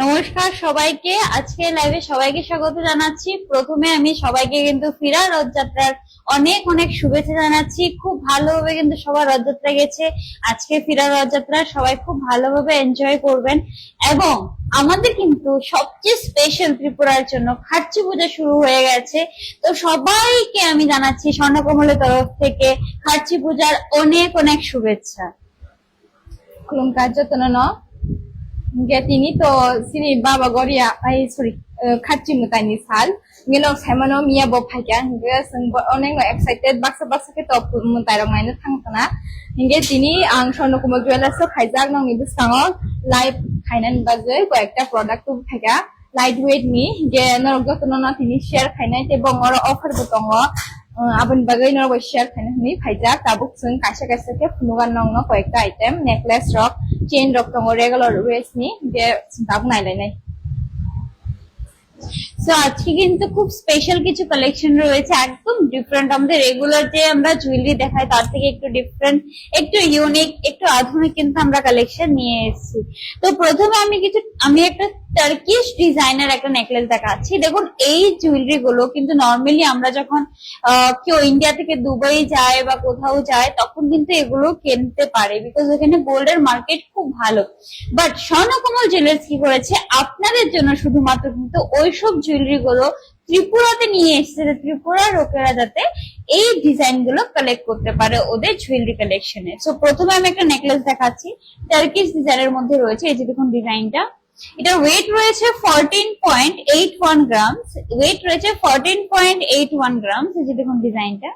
নমস্কার সবাইকে, আজকে লাইভে সবাইকে স্বাগত জানাচ্ছি। প্রথমে আমি সবাইকে কিন্তু ফিরা রথযাত্রার অনেক অনেক শুভেচ্ছা জানাচ্ছি। খুব ভালোভাবে কিন্তু সবার রথযাত্রা গেছে। আজকে ফিরা রথযাত্রা সবাই খুব ভালোভাবে এনজয় করবেন। এবং আমাদের কিন্তু সবচেয়ে স্পেশাল ত্রিপুরার জন্য খার্চি পূজা শুরু হয়ে গেছে। তো সবাইকে আমি জানাচ্ছি স্বর্ণকমলের তরফ থেকে খার্চি পূজার অনেক অনেক শুভেচ্ছা। Getini to sini baba goria ai sorry khachi mutani sal ngelo samano mia bo phakya nge sing oneng excited baksa ke top mutai rong naina thangtana nge tini ang sorno komal jewelers so khaijak nang ni bisango live khainan baje ko ekta product tu phakya lightweight ni ge norgo tono na tini share khainai te bongoro offer butongo abon bagai nor share khainai ni khaijak tabuk sung kaisa ke phunugan nong no ko ekta item necklace rock chain রক্তঙ্গ regular ওয়েস নি যে দাগ নাই নাই। So আজকে কিন্তু খুব স্পেশাল কিছু কালেকশন রয়েছে, একদম ডিফারেন্ট। আমাদের রেগুলার যে আমরা জুয়েলারি দেখাই তার থেকে একটু ডিফারেন্ট, একটু ইউনিক, একটু আধুনিক কিন্তু আমরা কালেকশন নিয়ে এসেছি। তো প্রথমে আমি একটা টার্কিশ ডিজাইনের একটা নেকলেস দেখাচ্ছি। দেখুন, এই জুয়েলারি গুলো কিন্তু নর্মালি আমরা যখন কেউ ইন্ডিয়া থেকে দুবাই যায় বা কোথাও যায় তখন কিন্তু এগুলো কিনতে পারে, বিকজ এখানে গোল্ডের মার্কেট খুব ভালো। বাট স্বর্ণকমল জুয়েলার্স কি করেছে, আপনাদের জন্য শুধুমাত্র কিন্তু ওইসব জুয়েলারি গুলো ত্রিপুরাতে নিয়ে এসেছে, ত্রিপুরার লোকেরা যাতে এই ডিজাইন গুলো কালেক্ট করতে পারে ওদের জুয়েলারি কালেকশনে। সো প্রথমে আমি একটা নেকলেস দেখাচ্ছি, টার্কিশ ডিজাইনের মধ্যে রয়েছে। এই যে দেখুন ডিজাইনটা, এটা ওয়েট রয়েছে 14.81 গ্রামস, ওয়েট রয়েছে 14.81 গ্রামস। এই যে দেখুন ডিজাইনটা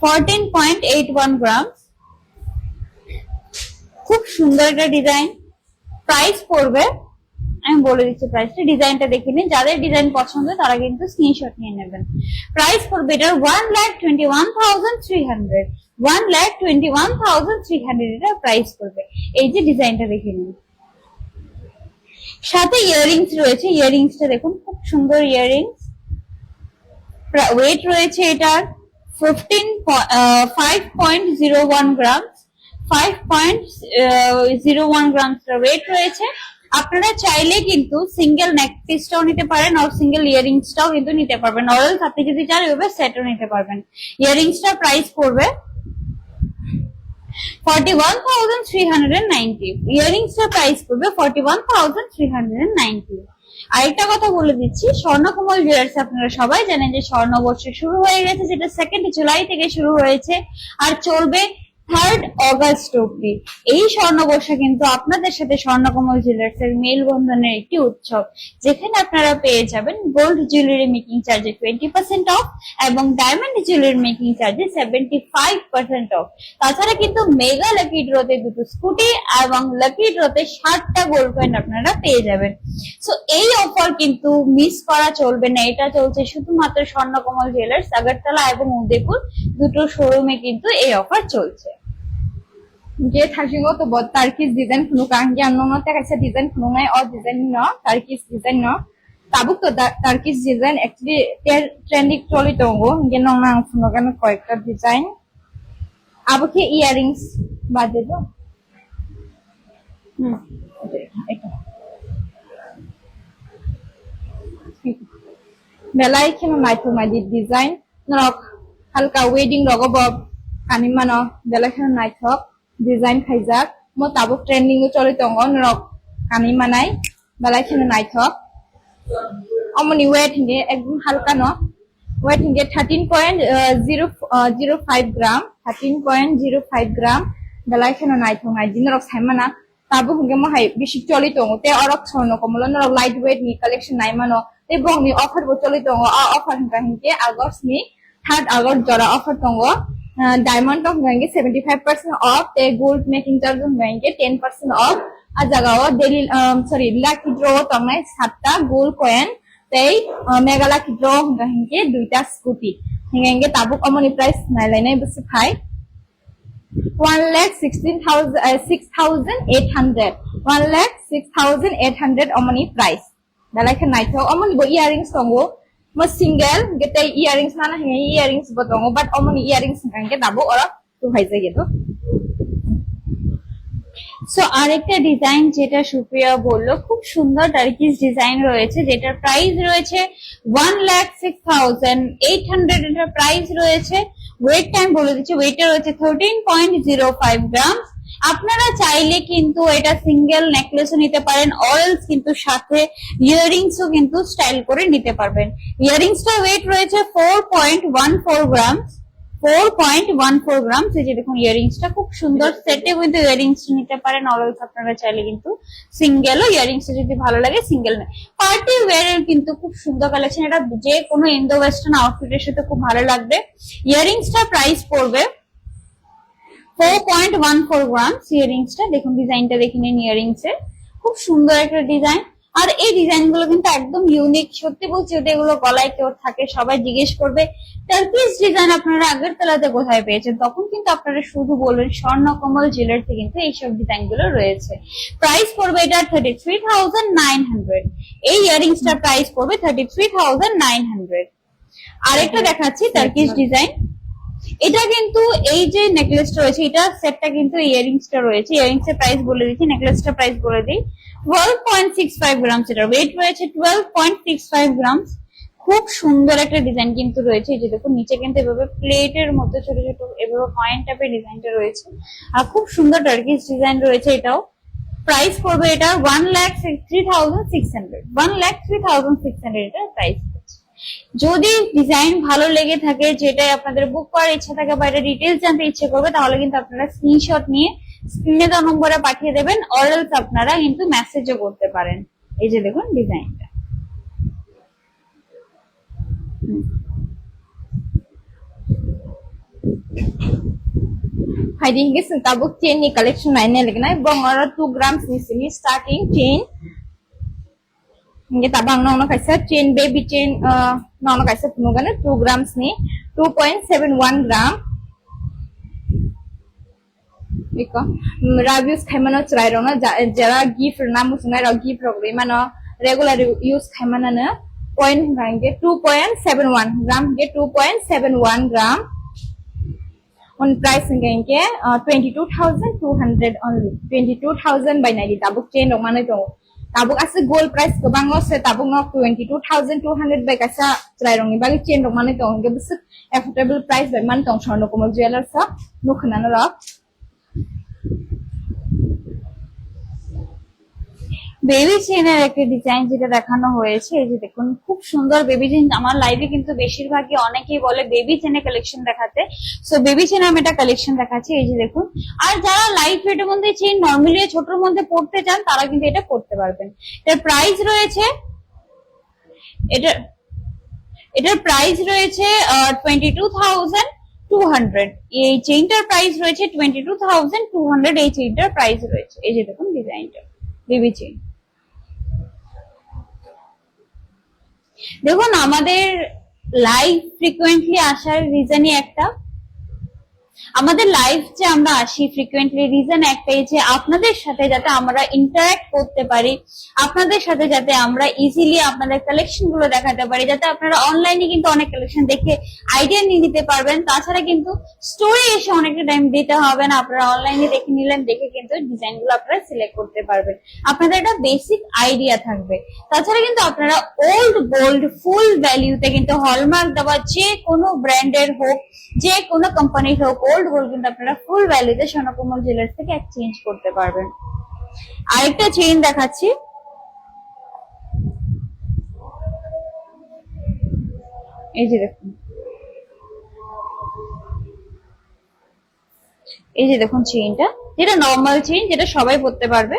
14.81 গ্রামস, খুব সুন্দর একটা ডিজাইন। প্রাইস পড়বে, আমি বলে দিচ্ছি প্রাইসটা, ডিজাইনটা দেখে নিন। যাদের ডিজাইন পছন্দ তারা কিন্তু স্ক্রিনশট নিয়ে নেবেন। প্রাইস পড়বে এটার 1,21,300, 1,21,300 এটা প্রাইস পড়বে। এই যে ডিজাইনটা দেখে নিন। সাথে ইয়াররিংস রয়েছে, ইয়াররিংসটা দেখুন খুব সুন্দর ইয়াররিংস। ওয়েট রয়েছে এটার 5.01 গ্রামস, 5.01 গ্রামস ওয়েট রয়েছে। আপনারা চাইলে কিন্তু সিঙ্গেল নেক পিসটাও নিতে পারেন আর সিঙ্গেল ইয়াররিংসটাও কিন্তু নিতে পারবেন। অরেল আপনি যদি চান ওইভাবে সেটও নিতে পারবেন। ইয়াররিংসটার প্রাইস পড়বে 41,390, ইয়াররিংসটার প্রাইস পড়বে 41,390। আরেকটা কথা বলে দিচ্ছি, স্বর্ণকমল জুয়েলার্স আপনারা সবাই জানেন যে স্বর্ণবর্ষ শুরু হয়ে গেছে, যেটা 2 জুলাই থেকে শুরু হয়েছে আর চলবে 3 অগস্ট অব্দি। এই স্বর্ণবর্ষা কিন্তু আপনাদের সাথে স্বর্ণকমল জুয়েলার্স এর মেলবন্ধনের একটি উৎসব, যেখানে আপনারা পেয়ে যাবেন গোল্ড জুয়েলারি মেকিং চার্জে 20% অফ এবং ডায়মন্ড জুয়েলারি মেকিং চার্জে 75% অফ। তাছাড়া কিন্তু মেগা লাকি ড্রতে 2টো স্কুটি এবং লাকি ড্রতে 60টা গোল্ড কয়েন আপনারা পেয়ে যাবেন। সো এই অফার কিন্তু মিস করা চলবে না। এটা চলছে শুধুমাত্র স্বর্ণকমল জুয়েলার্স আগরতলা এবং উদয়পুর দুটো শোরুমে কিন্তু এই অফার চলছে। যে থাকজিঙ্গো তো বড় টার্কিশ ডিজাইন খুনু কাঙ্গি আননো তে কাছে ডিজাইন খুনু নাই অ ডিজাইন ন টার্কিশ ডিজাইন ন তাবুক তো টার্কিশ ডিজাইন অ্যাকচুয়ালি ট্রেন্ডিং চলি তঙ্গো গে নং না খুনু গান কয়েকটা ডিজাইন আবকে ইয়াররিংস বাদে তো বেলাই খেনো নাইতো মাদি ডিজাইন নরক হালকা ওয়েডিং লগব কানিমানো বেলাই খেনো নাইথক ডিজাইন খাইজাক মো তাবুক ট্রেন্ডিং চলি তঙ্গ নরক কানিমানাই বেলাই খেনো নাইথক অমনি ওয়েট হিঙ্গে একদম হালকা ন ওয়েট হিঙ্গে 13.05 গ্রাম, 13.05 গ্রাম বেলাই খেনো নাইথক নাইদি নরক সাইমানা তাবুক হিঙ্গে মো হাই বেশি চলি তঙ্গ তে অরক স্বর্ণকমল নরক লাইট ওয়েট নি কালেকশন নাইমানো তে বংনি অফার বো চলি তঙ্গ অফার হিঙ্গে আগস্ট নি 3 আগস্ট জরা অফার তঙ্গ डायमंड ऑफ गएंगे 75% ऑफ ते गोल्ड मेकिंग चार्ज गएंगे 10% ऑफ आ जगह डेली सॉरी लकी ड्रॉ तंगनाय 7टा गोल्ड कॉइन ते मेगा लकी ड्रॉ गएंगे 2टा स्कूटी हिंगेंगे ताबुक अमनि प्राइस नाइलाइनाय बस फाइ 1,16,800 1,06,800 अमनि प्राइस दालायखा नाइथो अमनि बो इयारिंग्स तंगो mo single gete earrings nana hinga earrings botongo but omoni earrings ngangke dabu ora tu haise gitu so আরেকটা ডিজাইন যেটা সুপ্রিয়া বললো খুব সুন্দর টার্কিশ ডিজাইন রয়েছে, যেটার প্রাইস রয়েছে 1,06,800। এটার প্রাইস রয়েছে, ওয়েট টাইম বলে দিচ্ছি, ওয়েটটা রয়েছে 13.05 গ্রাম। আপনারা চাইলে কিন্তু এটা সিঙ্গেল নেকলেসও নিতে পারেন, অয়েলস কিন্তু সাথে ইয়াররিংসও কিন্তু স্টাইল করে নিতে পারবেন। ইয়াররিংসটা ওয়েট রয়েছে 4.14 গ্রাম, 4.14 গ্রাম। এই যে দেখুন ইয়াররিংসটা খুব সুন্দর, সেটে কিন্তু ইয়াররিংস নিতে পারেন, অলওয়েজ আপনারা চাইলে কিন্তু সিঙ্গেলও ইয়াররিংস যদি ভালো লাগে সিঙ্গেল নেয়। পার্টি ওয়্যারের কিন্তু খুব সুন্দর কালেকশন, এটা যে কোনো ইন্দো ওয়েস্টার্ন আউটফিটের সাথে খুব ভালো লাগবে। ইয়াররিংসটা প্রাইস পড়বে 4.14 গ্রাম। ইয়াররিংসটা দেখুন, ডিজাইনটা দেখে নিন, ইয়াররিংস এর খুব সুন্দর একটা ডিজাইন। আর এই ডিজাইন গুলো কিন্তু একদম ইউনিক, সত্যি বলছি, যদি এগুলো গলায় কেউ থাকে সবাই জিজ্ঞেস করবে টার্কিশ ডিজাইন আপনারা আগরতলাতে কোথায় পেয়েছেন, তখন কিন্তু আপনারা শুধু বলবেন স্বর্ণকমল জুয়েলার্সে কিন্তু এইসব ডিজাইন গুলো রয়েছে। প্রাইস পড়বে এটা 33,900। এই ইয়াররিংসটার প্রাইস পড়বে 33,900। আরেকটা দেখাচ্ছি টার্কিশ ডিজাইন। এটা কিন্তু এই যে নেকলেসটা রয়েছে, এটা সেটটা কিন্তু ইয়াররিংসটা রয়েছে, ইয়াররিংস এর প্রাইস বলে দিচ্ছি, নেকলেসটা প্রাইস বলে দিই 12.65 গ্রাম। এটার ওয়েট রয়েছে 12.65 গ্রাম। খুব সুন্দর একটা ডিজাইন কিন্তু রয়েছে, এই যে দেখুন নিচে কিন্তু এভাবে প্লেটের মতো ছোট ছোট এভাবে কয়েন টাইপের ডিজাইনটা রয়েছে, আর খুব সুন্দর টার্কিশ ডিজাইন রয়েছে। এটাও প্রাইস পড়বে এটা 1,03,600, 1,03,600 এটা প্রাইস। যদি ডিজাইন ভালো লেগে থাকে, যেটাই আপনাদের বুক করার ইচ্ছা থাকে বা এটা ডিটেলস জানতে ইচ্ছে করবে, তাহলে কিন্তু আপনারা স্ক্রিনশট নিয়ে স্ক্রিনে দেওয়া নম্বরে পাঠিয়ে দেবেন, অরেলস আপনারা কিন্তু মেসেজও করতে পারেন। এই যে দেখুন ডিজাইনটা। Haidi hingga sentabuk chain ni collection lainnya lagi na bongora 2 grams ni sini starting chain. Hingga tabang nono kaisa chain baby chain nono kaisa punugan 2 grams ni 2.71 gram. Iko reviews khaimano chrai rona jara gift namu sungai ra gift rogri mano regular use khaimana na point hingga 2.71 gram ge 2.71 gram. On price hingga 22,200 only, 22,000 by 90. Tabuk chain rong mana to tabuk ase gold price gobang ose tabuk no 22,200 by kasa chrai rong ni bagi chain rong mana to hingga besuk affordable price by man tong Swarnakomal Jewellers sa nukhanan ra. Baby চেনের একটা design যেটা দেখানো হয়েছে, এই যে দেখুন খুব সুন্দর বেবি চেন। আমার লাইভে কিন্তু বেশিরভাগই অনেকেই বলে বেবি চেনের কালেকশন দেখাতে, সো বেবি চেন আমি এটা কালেকশন দেখাচ্ছি। এই যে দেখুন, আর যারা লাইট ওয়েটের মধ্যে চেন নর্মালি ছোটর মধ্যে পড়তে চান তারা কিন্তু এটা পড়তে পারবেন। এটার প্রাইস রয়েছে এটার প্রাইস রয়েছে 22,200। এই চেইনটার প্রাইস রয়েছে 22,200। এই চেইনটার প্রাইস রয়েছে। এই যে দেখুন ডিজাইনটা বেবি চেইন। দেখুন আমাদের লাইভ ফ্রিকোয়েন্টলি আসার রিজনই একটা, আমাদের লাইভ যে আমরা আসি ফ্রিকোয়েন্টলি রিজন একটাই যে আপনাদের সাথে যাতে আমরা ইন্টারঅ্যাক্ট করতে পারি, আপনাদের সাথে যাতে আমরা ইজিলি আপনাদের কালেকশন গুলো দেখাতে পারি, যাতে আপনারা অনলাইনে কিন্তু অনেক কালেকশন দেখে আইডিয়া নিয়ে নিতে পারবেন। তাছাড়া কিন্তু স্টোরে এসে অনেকটা টাইম দিতে হবে না, আপনারা অনলাইনে দেখে নিলেন, দেখে কিন্তু ডিজাইন গুলো আপনারা সিলেক্ট করতে পারবেন, আপনাদের একটা বেসিক আইডিয়া থাকবে। তাছাড়া কিন্তু আপনারা ওল্ড গোল্ড ফুল ভ্যালিউতে কিন্তু হলমার্ক দেওয়া যে কোনো ব্র্যান্ডের হোক, যে কোনো কোম্পানির হোক, ওল্ড গোল্ড কিন্তু আপনারা ফুল ভ্যালুতে স্বর্ণকমল জুয়েলার্স থেকে এক্সচেঞ্জ করতে পারবেন। আরেকটা চেইন দেখাচ্ছি, এই যে দেখুন, এই যে দেখুন চেইনটা, যেটা নর্মাল চেইন, যেটা সবাই পড়তে পারবে।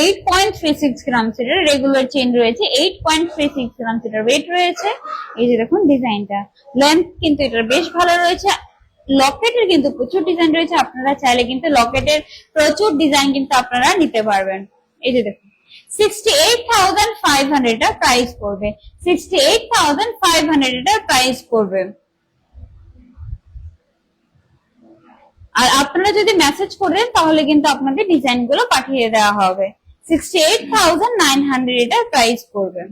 8.36 গ্রাম এর রেগুলার চেইন রয়েছে, 8.36 গ্রাম এর ওয়েট রয়েছে। এই যে দেখুন ডিজাইনটা, লেন্থ কিন্তু এটার বেশ ভালো রয়েছে। লকেটের কিন্তু প্রচুর ডিজাইন রয়েছে, আপনারা চাইলে কিন্তু লকেটের প্রচুর ডিজাইন কিন্তু আপনারা নিতে পারবেন। এই যে দেখুন 68,500 এটা প্রাইস পড়বে, 68,500 এটা প্রাইস পড়বে। আর আপনারা যদি মেসেজ করেন তাহলে কিন্তু আপনাদের ডিজাইন গুলো পাঠিয়ে দেওয়া হবে। 68,900 এটা প্রাইস পড়বে।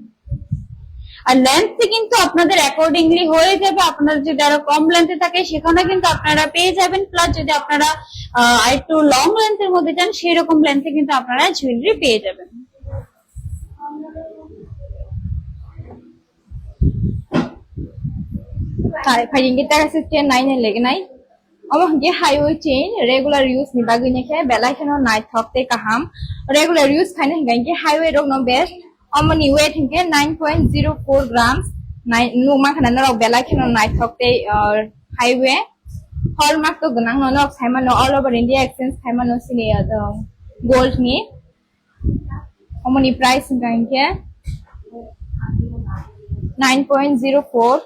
আর লেন্থে কিন্তু আপনাদের অ্যাকর্ডিংলি হয়ে যাবে। আপনাদের যদি আরো কম লেন্থে থাকে সেখানে কিন্তু আপনারা পেয়ে যাবেন, প্লাস যদি আপনারা একটু লং লেন্থের মধ্যে চান সেই রকম লেন্থে কিন্তু আপনারা জুয়েলারি পেয়ে যাবেন। Fighting kita kasi chain 9 yang lagi naik. Amo hingga highway chain regular use ni bagi ni kaya belai kena night talk te kaham. Regular use kaya hingga highway rog no best. Amo ni weight hingga 9.04 grams. Numa kena rog belai kena night talk te highway. Hallmark to ganang no sai mano all over India exchange sai mano sini gold ni. Amo ni price hingga 9.04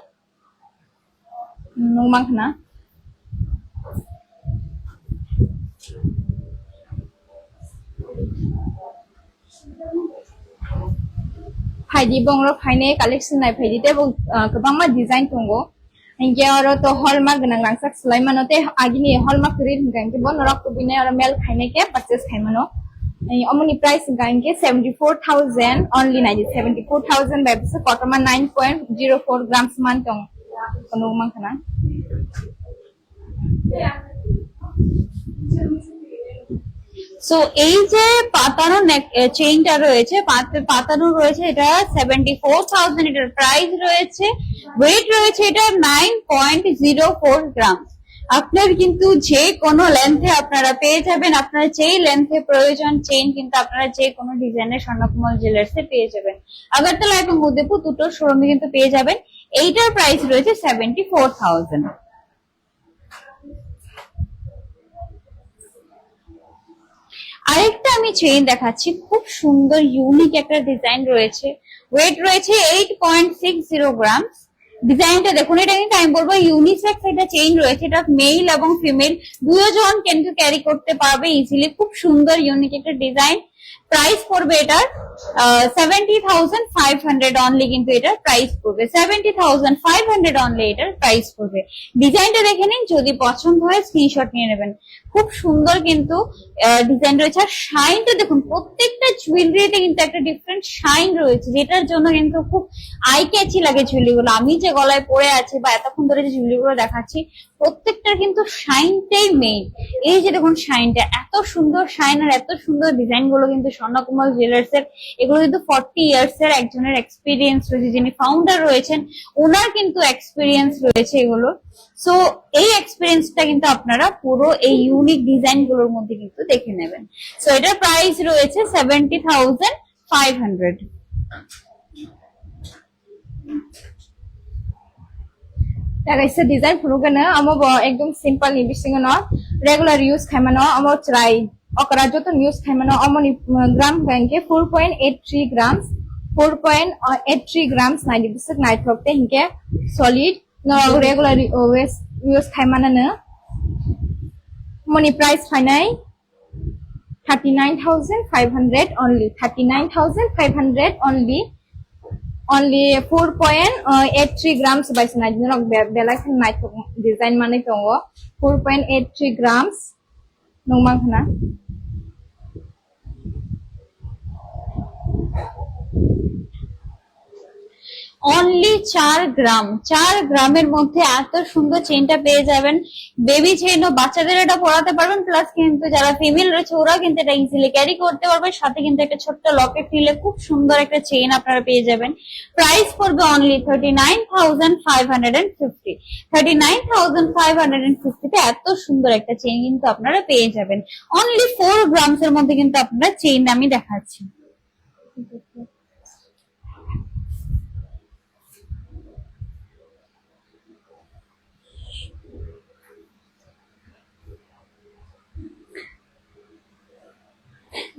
numang na Haidi bong ro phaine collection nai phaidi te bong kabang ma design tongo hingge aro to hallmark ganang langsak slai manote agini hallmark rin hingge bon rok to bine aro mel phaine ke purchase khai mano amoni price hingge 74,000 only 74,000 by kotoma 9.04 grams man tong kono mang kana so এই যে পাতানো চেইনটা রয়েছে, পাতানো রয়েছে, এটা 74,000 এটার price রয়েছে, wait রয়েছে এটা 9.04 গ্রাম। আপনার কিন্তু যে কোনো লেন্থে আপনারা পেয়ে যাবেন, আপনার যেই লেন্থে প্রয়োজন চেইন কিন্তু আপনারা যে কোনো ডিজাইনের স্বর্ণকমল জুয়েলার্সে পেয়ে যাবেন। আগরতলা এবং উদয়পুর দুটো শোরুমে কিন্তু পেয়ে যাবেন। এইটার প্রাইস রয়েছে 74,000। আরেকটা আমি চেইন দেখাচ্ছি, খুব সুন্দর ইউনিক একটা ডিজাইন রয়েছে, ওয়েট রয়েছে 8.60 গ্রাম। ডিজাইনটা দেখুন, এটা কিন্তু আমি বলবো ইউনিসেক্স একটা চেইন রয়েছে, এটা মেল এবং ফিমেল দুজন কিন্তু ক্যারি করতে পারবে ইজিলি। খুব সুন্দর ইউনিক একটা ডিজাইন। প্রাইস পড়বে এটার 70,500 অনলি, কিন্তু এটার প্রাইস পড়বে 70,500 অনলি, এটার প্রাইস পড়বে। ডিজাইনটা দেখে নিন, যদি পছন্দ হয় স্ক্রিনশট নিয়ে নেবেন। খুব সুন্দর কিন্তু ডিজাইন রয়েছে। আর শাইনটা দেখুন, প্রত্যেকটা জুয়েলারিতে কিন্তু একটা ডিফারেন্ট শাইন রয়েছে, যেটার জন্য কিন্তু খুব আই ক্যাচি লাগে জুয়েলারি গুলো। আমি যে গলায় পরে আছি বা এতক্ষণ ধরে যে জুয়েলারি গুলো দেখাচ্ছি, প্রত্যেকটার কিন্তু শাইনটাই মেইন। এই যে দেখুন শাইনটা, এত সুন্দর শাইন আর এত সুন্দর ডিজাইন গুলো কিন্তু স্বর্ণকমল জুয়েলার্স এর। এগুলো কিন্তু 40 ইয়ার্স এর একজনের এক্সপিরিয়েন্স রয়েছে, যিনি ফাউন্ডার রয়েছেন ওনার কিন্তু এক্সপিরিয়েন্স রয়েছে এগুলো। সো এই এক্সপিরিয়েন্সটা কিন্তু আপনারা পুরো এই ইউনিক ডিজাইন গুলোর মধ্যে কিন্তু দেখে নেবেন। সো এটার প্রাইস রয়েছে 70,500। Isa design pulugan na amo bo ekdom simple ni bising no regular use khaimano amo chrai okra joton use khaimano amo ni gram banke 4.83 grams 4.83 grams 90% night hokte hinke solid no regular use khaimana na money price finai 39,500 only 39,500 only 4.83 grams by sana jinok belai kan night design mane tongo 4.83 grams nongmang khana only 4 গ্রাম, 4 গ্রামের মধ্যে এত সুন্দর চেইনটা পেয়ে যাবেন। Baby chain ও বাচ্চাদের এটা পরাতে পারবেন, প্লাস কিন্তু যারা ফিমেল রয়েছে ওরা কিন্তু এটা ইজিলি ক্যারি করতে পারবে। সাথে কিন্তু একটা ছোট্ট লকেট দিলে খুব সুন্দর একটা চেইন আপনারা পেয়ে যাবেন। প্রাইস পড়বে অনলি 39,550। 39,550 তে এত সুন্দর একটা চেইন কিন্তু আপনারা পেয়ে যাবেন। অনলি 4 গ্রামস এর মধ্যে কিন্তু আপনারা চেইন আমি দেখাচ্ছি।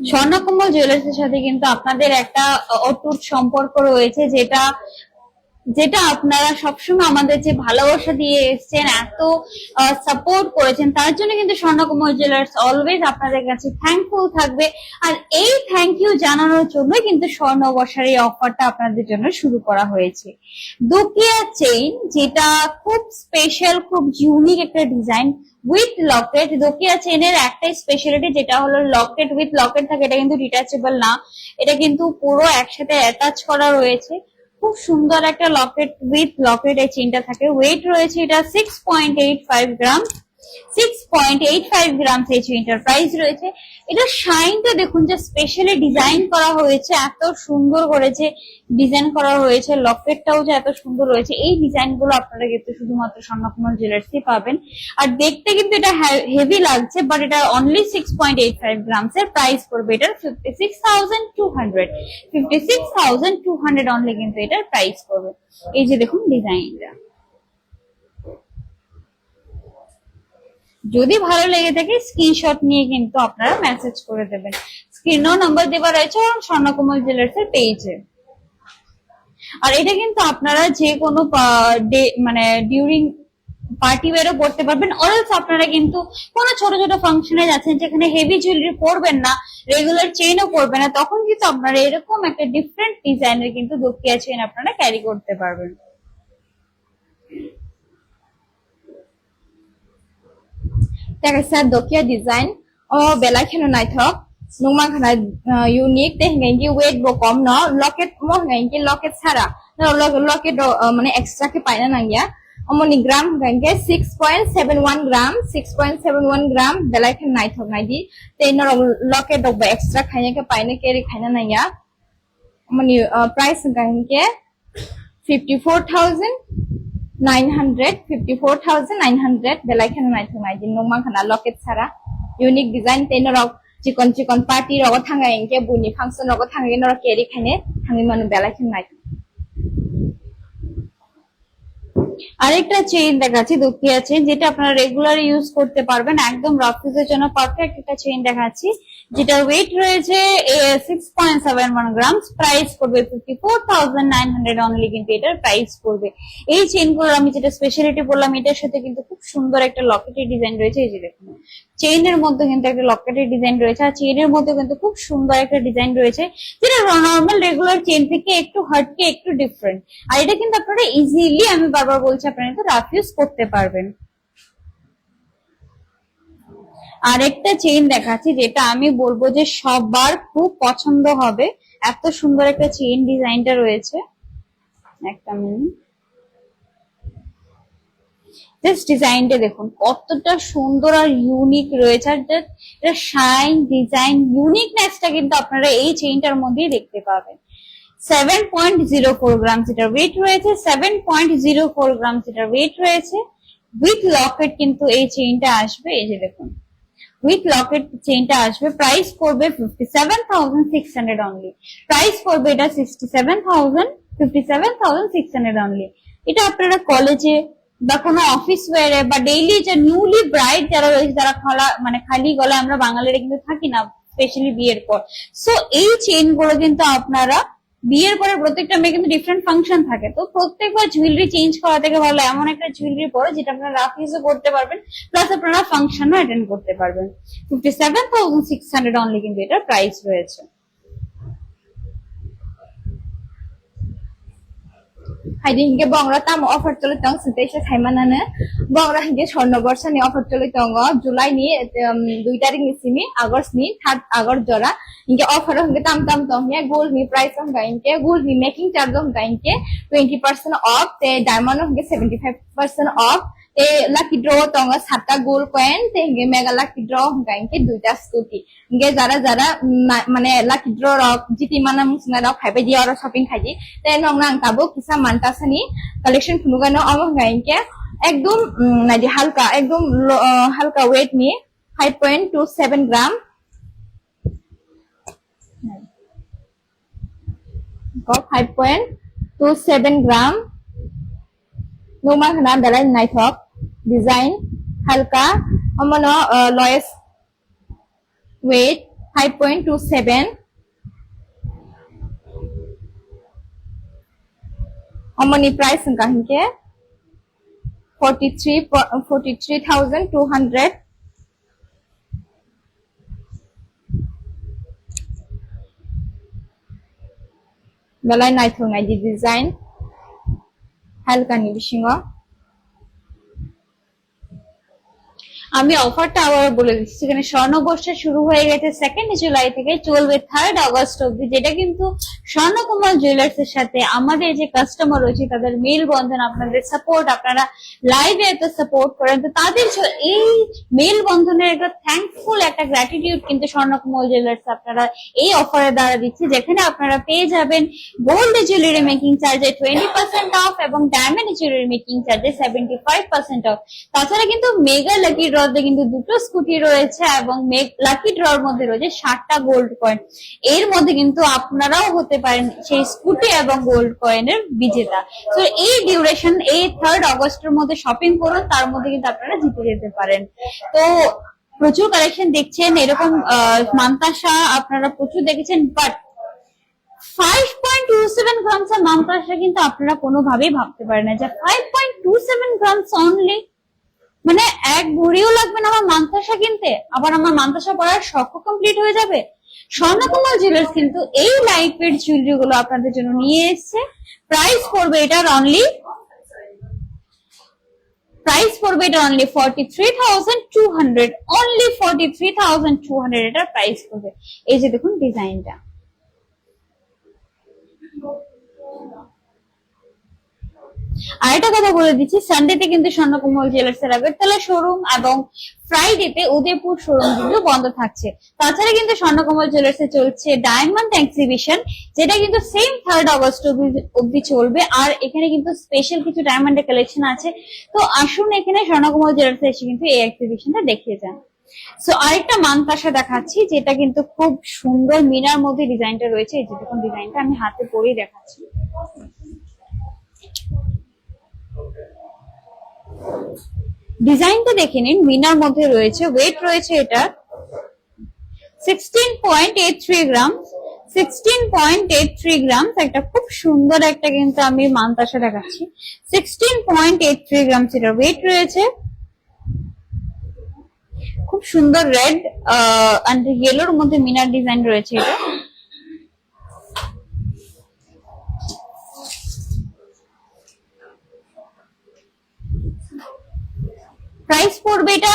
স্বর্ণকমল জুয়েলার্সের সাথে কিন্তু আপনাদের একটা অটুট সম্পর্ক রয়েছে, যেটা আপনারা সবসময় আমাদের যে ভালোবাসা দিয়ে এসছেন, এত সাপোর্ট করেছেন, তার জন্য কিন্তু স্বর্ণকমল জুয়েলার্স অলওয়েজ আপনাদের কাছে থ্যাঙ্কফুল থাকবে। আর এই থ্যাংক ইউ জানানোর জন্য কিন্তু স্বর্ণবর্ষার এই অফারটা আপনাদের জন্য শুরু করা হয়েছে। দুকিয়া চেইন, যেটা খুব স্পেশাল, খুব ইউনিক একটা ডিজাইন উইথ লকেট। দোকিয়া চেইনের একটাই স্পেশালিটি, যেটা হলো লকেট উইথ লকেট থাকে, এটা কিন্তু ডিটাচেবল না, এটা কিন্তু পুরো একসাথে অ্যাটাচ করা রয়েছে। খুব সুন্দর একটা লকেট উইথ লকেট এই চেইনটা থাকে। ওয়েট রয়েছে এটা 6.85 গ্রাম। 6.85 গ্রাম এই চেইনটার প্রাইস রয়েছে। এটা শাইনটা দেখুন, যে স্পেশালি ডিজাইন করা হয়েছে, এত সুন্দর করেছে ডিজাইন করা হয়েছে, লকেটটাও যে এত সুন্দর রয়েছে। এই ডিজাইন গুলো আপনারা কিন্তু শুধুমাত্র স্বর্ণকুমার জুয়েলার্সই পাবেন। আর দেখতে কিন্তু এটা হেভি লাগছে, বাট এটা অনলি 6.85 গ্রামস এর প্রাইস পড়বে এটার 56,200। 56,200 অনলি কিন্তু এটার প্রাইস পড়বে। এই যে দেখুন ডিজাইনটা, যদি ভালো লেগে থাকে স্ক্রিনশট নিয়ে কিন্তু আপনারা মেসেজ করে দেবেন। স্ক্রিনেও নাম্বার দেওয়া রয়েছে স্বর্ণকুমার জুয়েলার্স এর পেজে। আর এটা কিন্তু আপনারা যে কোনো মানে ডিউরিং পার্টি ওয়্যারও পড়তে পারবেন, অরএলস আপনারা কিন্তু কোনো ছোট ছোট ফাংশনে যাচ্ছেন যেখানে হেভি জুয়েলারি পরবেন না, রেগুলার চেইনও পরবেন না, তখন কিন্তু আপনারা এরকম একটা ডিফারেন্ট ডিজাইনের কিন্তু দোকিয়া চেইন আপনারা ক্যারি করতে পারবেন। Tekasa dokia design belai kheno naithok nungma khana unique te ngai weight bo kom no locket mo ngai locket sara no locket mane extra ke paina nangya amoni gram ngai 6.71 gram 6.71 gram belai khen naithok ngai di te no locket dok ba extra khaina ke paina ke ri khaina nangya amoni price ngai 54,900 belai khana naithok ngai di nungma khana locket sara unique design te no চিকন চিকন party রগ থাঙ্গাই NK বুনি function রগ থাঙ্গাই নর Kerry খানে থাঙ্গি মানু বেলা খেন নাই। আরেকটা chain দেখাচ্ছি, দুকিয়া চেইন, যেটা আপনারা রেগুলার ইউজ করতে পারবেন, একদম রাফ ইউজের জন্য পারফেক্ট একটা চেইন দেখাচ্ছি, যেটা ওয়েট রয়েছে 6.71 গ্রাম। প্রাইস করবে 54,900 অনলি কিন্তু এটার প্রাইস করবে। এই চেইনগুলোর আমি যেটা স্পেশালিটি বললাম, এটার সাথে কিন্তু খুব সুন্দর একটা লকেটের ডিজাইন রয়েছে। এই যে দেখুন চেইনের মধ্যে কিন্তু একটা লকেটের ডিজাইন রয়েছে, আর চেইনের মধ্যে কিন্তু খুব সুন্দর একটা ডিজাইন রয়েছে, যেটা নর্মাল রেগুলার চেইন থেকে একটু হটকে একটু ডিফারেন্ট। আর এটা কিন্তু আপনারা ইজিলি, আমি বারবার বলছি, আপনারা কিন্তু রাফ ইউজ করতে পারবেন। আরেকটা চেইন দেখাচ্ছি, যেটা আমি বলবো যে সবার খুব পছন্দ হবে, এত সুন্দর একটা চেইন ডিজাইনটা রয়েছে। একটা মিনিট, জাস্ট ডিজাইনটা দেখুন কতটা সুন্দর আর ইউনিক রয়েছে। আর এটা শাইন ডিজাইন ইউনিকনেসটা কিন্তু আপনারা এই চেইনটার মধ্যেই দেখতে পাবেন। 7.04 গ্রাম এটার ওয়েট রয়েছে। 7.04 গ্রাম এটার ওয়েট রয়েছে। উইথ লকেট কিন্তু এই চেইনটা আসবে। এই যে দেখুন উইথ লকেট চেইনটা আসবে। প্রাইস করবে 57,600 অনলি। প্রাইস করবে এটা 57,600 অনলি। এটা আপনারা কলেজে বা কোনো অফিস ওয়্যারে বা ডেইলি যে নিউলি ব্রাইড যারা রয়েছে, যারা খালি গলায় আমরা বাঙালিরা কিন্তু থাকি না, স্পেশালি বিয়ের পর। সো এই চেইন গুলো কিন্তু আপনারা বিয়ের পরে, প্রত্যেকটা মেয়ে কিন্তু ডিফারেন্ট ফাংশন থাকে, তো প্রত্যেকবার জুয়েলারি চেঞ্জ করা থেকে ভালো এমন একটা জুয়েলারি পরে যেটা আপনারা রাফ ইউজও করতে পারবেন, প্লাস আপনারা ফাংশনও অ্যাটেন্ড করতে পারবেন। 57,600 অনলি কিন্তু এটার প্রাইস রয়েছে। হাইদি হিংগে বংরা তাম অফার চলে তং সিতেশে থাইমানানে বংরা হিংগে স্বর্ণবর্ষ নি অফার চলে তং জুলাই নি 2 তারিখ নি সিমি আগস্ট নি 3 আগস্ট জরা হিংগে অফার হিংগে তাম তাম তং নে গোল্ড নি প্রাইস হং গাইনকে গোল্ড নি মেকিং চার্জ হং গাইনকে 20% অফ te diamond হিংগে 75% off te lucky draw tong 7টা গোল্ড কয়েন te হিংগে মেগা লাকি ড্র হং গাইনকে 2টা স্কুটি হিংগে যারা যারা মানে লাকি ড্র রক জিতি মানা মুসনা রক খাইবে দি আর শপিং খাইজি te nong nang tabo kisa mantasani collection খুনুগানো আমং গাইনকে একদম নাজি হালকা একদম হালকা ওয়েট নিয়ে 5.27 গ্রাম 5.27 গ্রাম নোমা খানা বেলাই নাইথক ডিজাইন হালকা আমনো lowest wait 5.27 Amani price ang kahingke 43,200 balai nai thong nai design halka ni bisingo আমি অফারটা আবার বলে দিচ্ছি, সেখানে স্বর্ণবর্ষা শুরু হয়ে গেছে 2 জুলাই থেকে, চলবে 3 আগস্ট অব্দি, যেটা কিন্তু স্বর্ণকুমার জুয়েলার্স এর সাথে আমাদের যে কাস্টমার রয়েছে তাদের মেল বন্ধন, আপনাদের সাপোর্ট, আপনারা লাইভে এত সাপোর্ট করেন, তো তাদের এই মেল বন্ধনের একটা থ্যাঙ্কফুল একটা গ্র্যাটিটিউড কিন্তু স্বর্ণকুমার জুয়েলার্স আপনারা এই অফারের দ্বারা দিচ্ছে, যেখানে আপনারা পেয়ে যাবেন গোল্ড জুয়েলারি মেকিং চার্জে 20% অফ এবং ডায়মন্ড জুয়েলারি মেকিং চার্জে 75% অফ। তাছাড়া কিন্তু মেগা লাকি ড্রতে কিন্তু 2টো স্কুটি রয়েছে এবং লাকি ড্রর মধ্যে রয়েছে 60টা গোল্ড কয়েন। এর মধ্যে কিন্তু আপনারাও হতে পারেন সেই স্কুটি এবং গোল্ড কয়েনের বিজেতা। তো এই ডিউরেশন, এই 3 আগস্টের মধ্যে শপিং করুন, তার মধ্যে কিন্তু আপনারা জিতে যেতে পারেন। তো প্রচুর কালেকশন দেখছেন, এরকম মান্তাসা আপনারা প্রচুর দেখেছেন, বাট 5.27 গ্রামস এর মান্তাসা কিন্তু আপনারা কোনোভাবেই ভাবতে পারেন না যে 5.27 গ্রামস অনলি, মানে এক ভরিও লাগবে না আমার মান্তাসা কিনতে, আবার আমার মান্তাসা পরার শখ কমপ্লিট হয়ে যাবে। স্বর্ণকুমার জুয়েলার্স কিন্তু এই লাইট ওয়েট জুয়েলারি গুলো আপনাদের জন্য নিয়ে এসেছে। প্রাইস পড়বে এটার অনলি 43,200, অনলি 43,200 এটার প্রাইস পড়বে। এই যে দেখুন ডিজাইনটা, আর একটা কথা বলে দিচ্ছি, সানডেতে কিন্তু স্বর্ণকুমার জুয়েলার্স এর আগরতলা শোরুম এবং ফ্রাইডেতে উদয়পুর শোরুম কিন্তু বন্ধ থাকছে। তাছাড়া কিন্তু স্বর্ণকুমার জুয়েলার্স এ চলছে ডায়মন্ড এক্সিবিশন, যেটা কিন্তু সেম 3 আগস্ট অব্দি চলবে, আর এখানে কিন্তু স্পেশাল কিছু ডায়মন্ডের কালেকশন আছে। তো আসুন এখানে স্বর্ণকুমার জুয়েলার্স এসে কিন্তু এই এক্সিবিশনটা দেখিয়ে যান। সো আরেকটা মানতাসা দেখাচ্ছি, যেটা কিন্তু খুব সুন্দর মিনার মধ্যে ডিজাইনটা রয়েছে। এই যে দেখুন ডিজাইনটা আমি হাতে পরেই দেখাচ্ছি। ডিজাইনটা দেখে নিন, মিনার মধ্যে রয়েছে, ওয়েট রয়েছে এটা 16.83 গ্রাম, 16.83 গ্রাম। একটা খুব সুন্দর একটা কিন্তু আমি মানতাসা দেখাচ্ছি, 16.83 গ্রাম সেটা ওয়েট রয়েছে। খুব সুন্দর রেড এন্ড ইয়েলোর মধ্যে মিনার ডিজাইন রয়েছে এটা। প্রাইস পড়বে এটা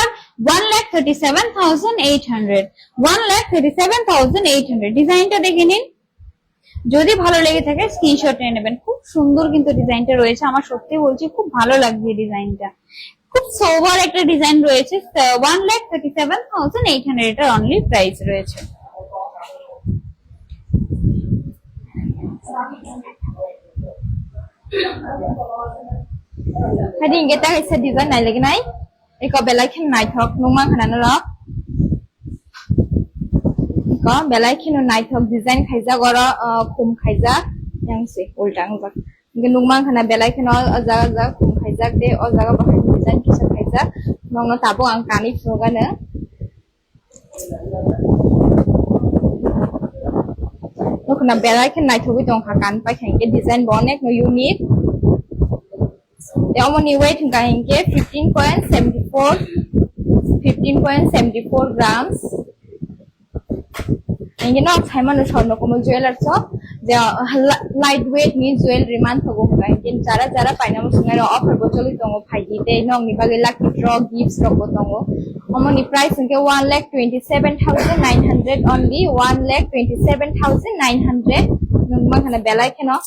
1,37,800, 1,37,800। ডিজাইনটা দেখে নিন, যদি ভালো লেগে থাকে স্ক্রিনশট নিয়ে নেবেন। খুব সুন্দর কিন্তু ডিজাইনটা রয়েছে, আমার সত্যি বলছি খুব ভালো লাগছে ডিজাইনটা, খুব সোবার একটা ডিজাইন রয়েছে। 1,37,800 এটা অনলি প্রাইস রয়েছে। Hadi kita isa design nai lagi nai. Iko belai khen nai thok nungmang khana no. Iko belai khen nai thok design khaija gora khum khaija yang se ultang ba. Nge nungmang khana belai khen o jaga khum khaija de o jaga bahai design kisa khaija nong no tabo ang kani floga na. Nó khana belai khen nai thobi tong khakan pa khen ke design bonek no unique. Omoni weight hinga 15.74 grams. Ini no Simon Swarnakumar Jewelers so the lightweight ni jewelry man thogo hinga kin jara painamo sungai offer bo choli tongo phaiji te nong ni bage lucky draw gifts robo tongo. Omoni price hinga 1,27,900 only, 1,27,900 nungma khana belai kheno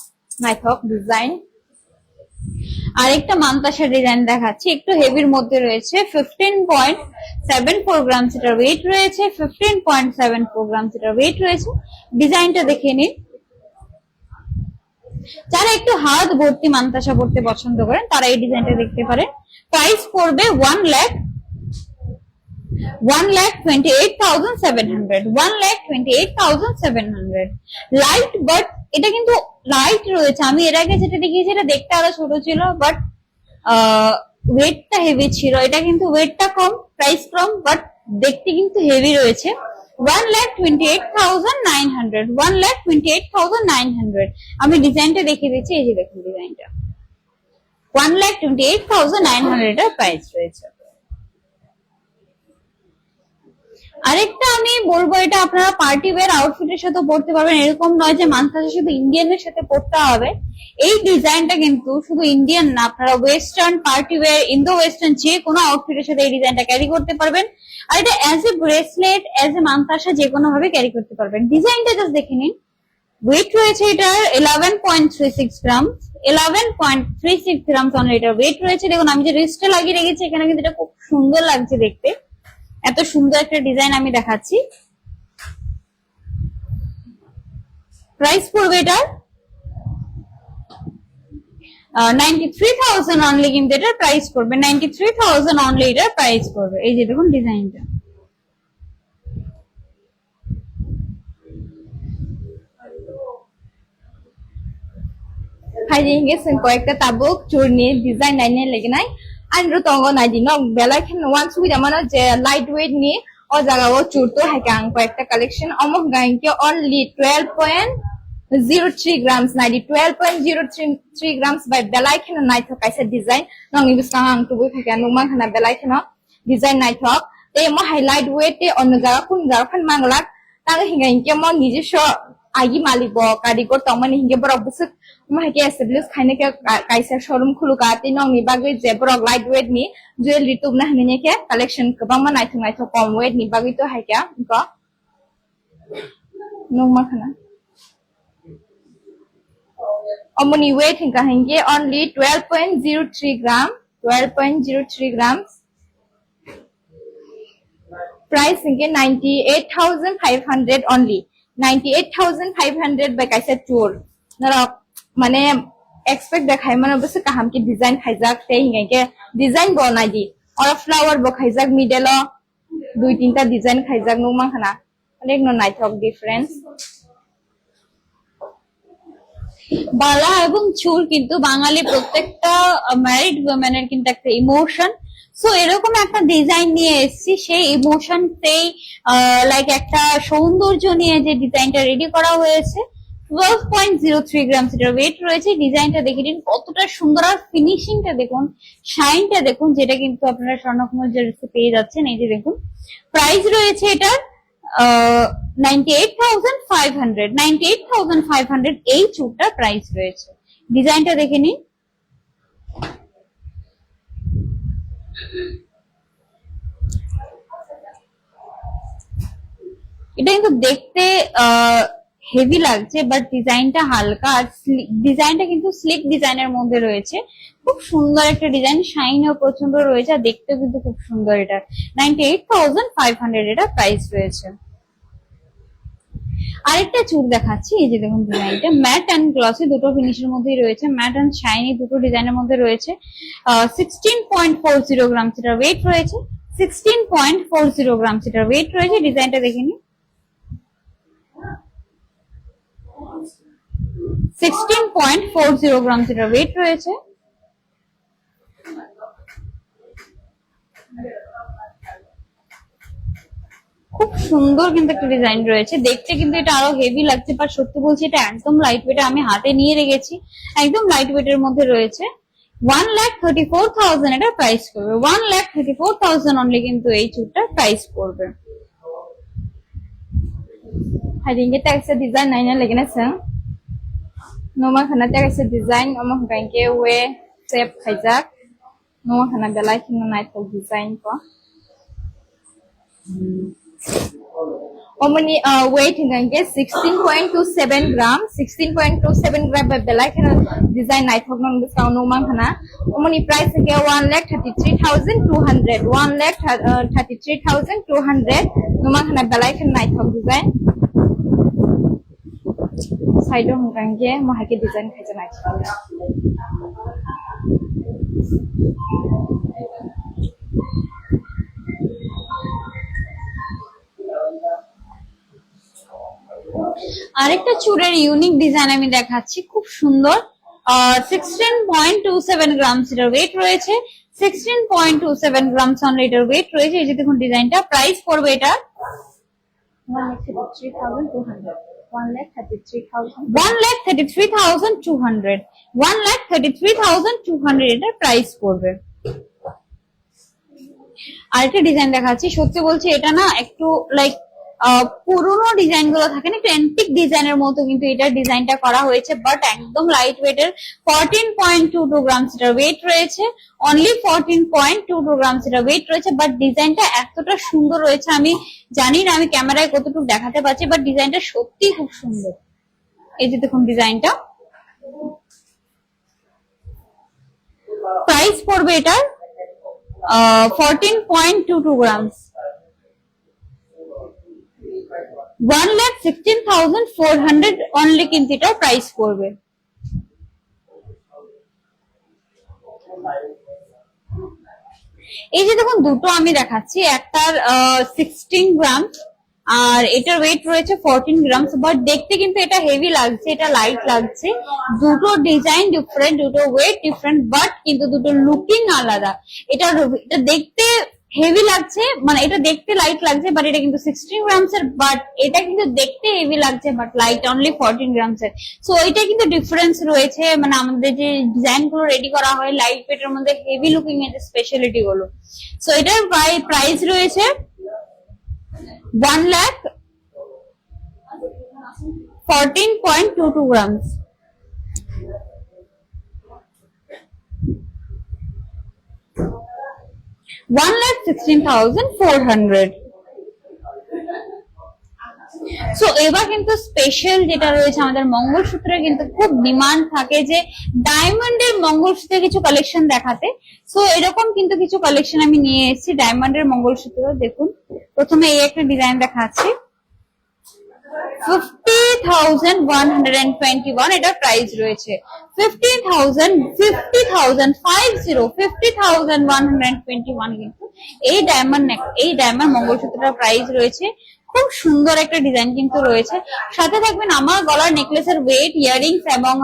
naithok design. আরেকটা মানতাসা design দেখাচ্ছি, একটু হেভির মধ্যে রয়েছে, 15.74 গ্রাম সেটার wait রয়েছে, 15.74 গ্রাম সেটার wait রয়েছে। ডিজাইনটা দেখে নিন, যারা একটু হাত ভর্তি মানতাসা পড়তে পছন্দ করেন তারা এই ডিজাইনটা দেখতে পারেন। প্রাইস পড়বে 1,28,700, 1,28,700। লাইট বাট এটা কিন্তু লাইট রয়েছে, আমি এর আগে যেটা দেখিয়েছি এটা দেখতে আরো ছোট ছিল, বাট ওয়েটটা হেভি ছিল। এটা কিন্তু ওয়েটটা কম, প্রাইস কম, বাট দেখতে কিন্তু হেভি রয়েছে। 1,28,900, 1,28,900। আমি ডিজাইনটা দেখিয়ে দিচ্ছি, এই যে দেখুন ডিজাইনটা 1,28,900 এর প্রাইস রয়েছে। আরেকটা আমি বলবো, এটা আপনারা পার্টি ওয়্যার আউটফিটের সাথে পড়তে পারবেন, এরকম নয় যে মান্থাসে শুধু ইন্ডিয়ানের সাথে পড়তে হবে। এই ডিজাইনটা কিন্তু শুধু ইন্ডিয়ান না, আপনারা western, party wear, Indo western যে কোনো আউটফিটের সাথে এই ডিজাইনটা ক্যারি করতে পারবেন। আর এটা as a bracelet, as a mantasha যে কোনো ভাবে ক্যারি করতে পারবেন। ডিজাইনটা জাস্ট দেখে নিন। ওয়েট রয়েছে এটার 11.36 গ্রাম, 11.36 গ্রাম অনলি এটার ওয়েট রয়েছে। দেখুন আমি যে রিস্টে লাগিয়ে রেখেছি এখানে, কিন্তু এটা খুব সুন্দর লাগছে দেখতে। এত সুন্দর একটা ডিজাইন আমি দেখাচ্ছি। প্রাইস পড়বে এটার 93,000 অনলি, কিন্তু এটার প্রাইস পড়বে 93,000 অনলি, এটার প্রাইস পড়বে। এই যে দেখুন ডিজাইনটা। Hari hinge sen koyekta tabuk churni design naine leginai andro tongo naidi no bela khen once we jamana je lightweight ni o jaga o churto hakang koyekta collection omok gainke only 12.03 grams naidi 12.03 grams by bela khen nai thok kaisa design nongi bisang ang tu bui hakang nungma khana bela khen design nai thok te mo highlight weight te on jaga kun jaga khan manglak tang hinga inke mo নিজস্ব agi malik bo kadigor tongmani hinge borok busuk mahake establish khaine ke kaisa showroom khuluka te nong ni bagui je borok lightweight ni jewelry tubna hine ke collection kobang ma naithok kom weight ni bagui to haika ko nong ma khana omoni weight hinga hinge only 12.03 gram 12.03 grams price hinge 98,500 only 98,500 by kaisa tour nara mane expect dekhai mane bus kaham ki design khaijak te hingai ke design bonai di or flower bo khaijak middle o dui tinta design khaijak no mankhana অনেক no naithok difference বালা এবং চুল কিন্তু বাঙালি প্রত্যেকটা married ওমেনের কিন্তু একটা emotion. So এরকম একটা design নিয়ে এসেছি, সেই ইমোশন, সেই লাইক একটা সৌন্দর্য নিয়ে যে ডিজাইনটা রেডি করা হয়েছে। 12.03 গ্রাম এটার ওয়েট রয়েছে। ডিজাইনটা দেখে নিন কতটা সুন্দর, আর ফিনিশিংটা দেখুন, শাইনটা দেখুন, যেটা কিন্তু আপনারা স্বর্ণকুমার জুয়েলার্সে পেয়ে যাচ্ছেন। এই যে দেখুন প্রাইস রয়েছে এটার 98,500 98,500 এই চুড়টার প্রাইস রয়েছে। ডিজাইনটা দেখে নিন। এটা কিন্তু দেখতে হেভি লাগছে, বাট ডিজাইনটা হালকা, আর ডিজাইনটা কিন্তু স্লিক ডিজাইনের মধ্যে রয়েছে। খুব সুন্দর একটা ডিজাইন, শাইনও প্রচন্ড রয়েছে, আর দেখতেও কিন্তু খুব সুন্দর। এটা 98,500 এটা প্রাইস রয়েছে। আরেকটা চুড় দেখাচ্ছি। এই যে দেখুন ডিজাইনটা ম্যাট অ্যান্ড গ্লসি দুটো ফিনিশের মধ্যেই রয়েছে, ম্যাট অ্যান্ড শাইনি দুটো ডিজাইনের মধ্যে রয়েছে। 16.40 গ্রাম এটার ওয়েট রয়েছে। 16.40 গ্রাম এটার ওয়েট রয়েছে। ডিজাইনটা দেখে নিন। 16.40 গ্রাম এটার ওয়েট রয়েছে। খুব সুন্দর কিন্তু একটা ডিজাইন রয়েছে, দেখতে কিন্তু এটা আরো হেভি লাগছে, বাট সত্যি বলছি এটা একদম লাইট ওয়েট। আমি হাতে নিয়ে রেখেছি, একদম লাইট ওয়েট এর মধ্যে রয়েছে। 1,34,000 এটা প্রাইস করবে। 1,34,000 অনলি কিন্তু এই চুড়টার প্রাইস করবে। hari inge ta kaisa design naina legina sang noma khana ta kaisa design omo gainke we shape khaijak noma khana belai khino naithok design ko omoni weight hingange 16.27 gram 16.27 gram by belai khino design naithok non bisang noma khana omoni price ke 1,33,200 1,33,200 noma khana belai khino naithok design side of gange mahake design khaija naithok আরেকটা চুড়ের unique design আমি দেখাচ্ছি, খুব সুন্দর। 16.27 গ্রাম এটার wait রয়েছে। 16.27 গ্রাম only এটার wait রয়েছে। এই যে দেখুন ডিজাইনটা, প্রাইস পড়বে এটা 1,33,200 1,33,200 1,33,200 এটার প্রাইস পড়বে। আরেকটা ডিজাইন দেখাচ্ছি, সত্যি বলছি এটা না একটু লাইক পুরোনো ডিজাইন গুলো থাকে না, একটু অ্যান্টিক ডিজাইনের মতো কিন্তু এটার ডিজাইনটা করা হয়েছে, বাট একদম লাইট ওয়েট এর 14.22 গ্রামস এটার ওয়েট রয়েছে, অনলি 14.22 গ্রামস এটার ওয়েট রয়েছে। বাট ডিজাইনটা এতটা সুন্দর রয়েছে, আমি জানি না আমি ক্যামেরায় কতটুকু দেখাতে পারছি, বাট ডিজাইনটা সত্যি খুব সুন্দর। এই যে দেখুন ডিজাইনটা, প্রাইস পড়বে এটার 14.22 গ্রামস, 1,16,400 অনলি কিন্তু এটার প্রাইস পড়বে। এই যে দেখুন দুটো আমি দেখাচ্ছি, একটার 16 গ্রাম আর এটার ওয়েট রয়েছে 14 গ্রামস, বাট দেখতে কিন্তু এটা হেভি লাগছে, এটা লাইট লাগছে। দুটো ডিজাইন ডিফারেন্ট, দুটো ওয়েট ডিফারেন্ট, বাট কিন্তু দুটো লুকিং আলাদা। এটা দেখতে হেভি লাগছে, মানে এটা দেখতে লাইট লাগছে, বাট এটা কিন্তু 16 গ্রামস এর, বাট এটা কিন্তু দেখতে হেভি লাগছে, বাট লাইট অনলি 14 গ্রামস এর। সো এটা কিন্তু ডিফারেন্স রয়েছে, মানে আমাদের যে ডিজাইন গুলো রেডি করা হয় লাইট ওয়েট এর মধ্যে হেভি লুকিং এর স্পেশালিটি গুলো। সো এটার প্রাইস রয়েছে 1,14.22 গ্রামস। $1,16,400। সো এবার কিন্তু স্পেশাল যেটা রয়েছে আমাদের মঙ্গলসূত্রের কিন্তু খুব ডিমান্ড থাকে যে ডায়মন্ডের মঙ্গলসূত্রের কিছু কালেকশন দেখাতে। সো এরকম কিন্তু কিছু কালেকশন আমি নিয়ে এসেছি ডায়মন্ডের মঙ্গলসূত্র। দেখুন প্রথমে এই একটা ডিজাইন দেখাচ্ছি, 50,121 এটার প্রাইস রয়েছে, 50,121 কিন্তু এই ডায়মন্ড মঙ্গলসূত্রটার প্রাইস রয়েছে। খুব সুন্দর একটা ডিজাইন কিন্তু রয়েছে। সাথে থাকবেন আমার গলার নেকলেসের ওয়েট, ইয়ারিংস এবং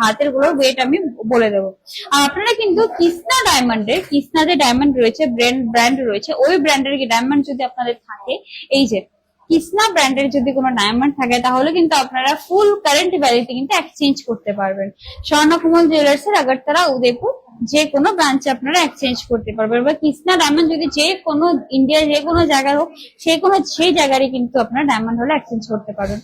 হাতের গুলোর ওয়েট আমি বলে দেবো। আর আপনারা কিন্তু কৃষ্ণা যে ডায়মন্ড রয়েছে, ব্র্যান্ড রয়েছে, ওই ব্র্যান্ডের ডায়মন্ড যদি আপনাদের থাকে, এই যে কৃষ্ণা ব্র্যান্ডের যদি কোনো ডায়মন্ড থাকে তাহলে কিন্তু আপনারা ফুল কারেন্ট ভ্যালিতে কিন্তু এক্সচেঞ্জ করতে পারবেন। স্বর্ণকমল জুয়েলার্স এর আগরতলা, উদয়পুর যে কোনো ব্রাঞ্চে আপনারা এক্সচেঞ্জ করতে পারবেন, বা কৃষ্ণা ডায়মন্ড যদি যে কোনো ইন্ডিয়ার যে কোনো জায়গায় হোক সেই জায়গারই কিন্তু আপনারা ডায়মন্ড হলে এক্সচেঞ্জ করতে পারবেন।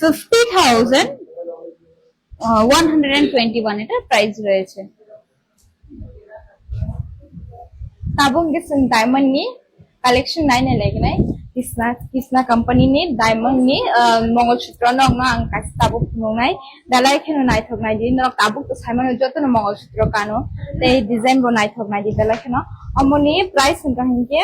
50,121 এটার প্রাইস রয়েছে। Tabung gising diamond ni collection nine lagi nai. Kisna company ni diamond ni Mongolsutra no nga ang kas tabuk nung nai. Dalai keno nai thok nai di no tabuk to Simon joto no Mongolsutra kano. Te design bo nai thok nai di dalai keno. Amoni price unta hinke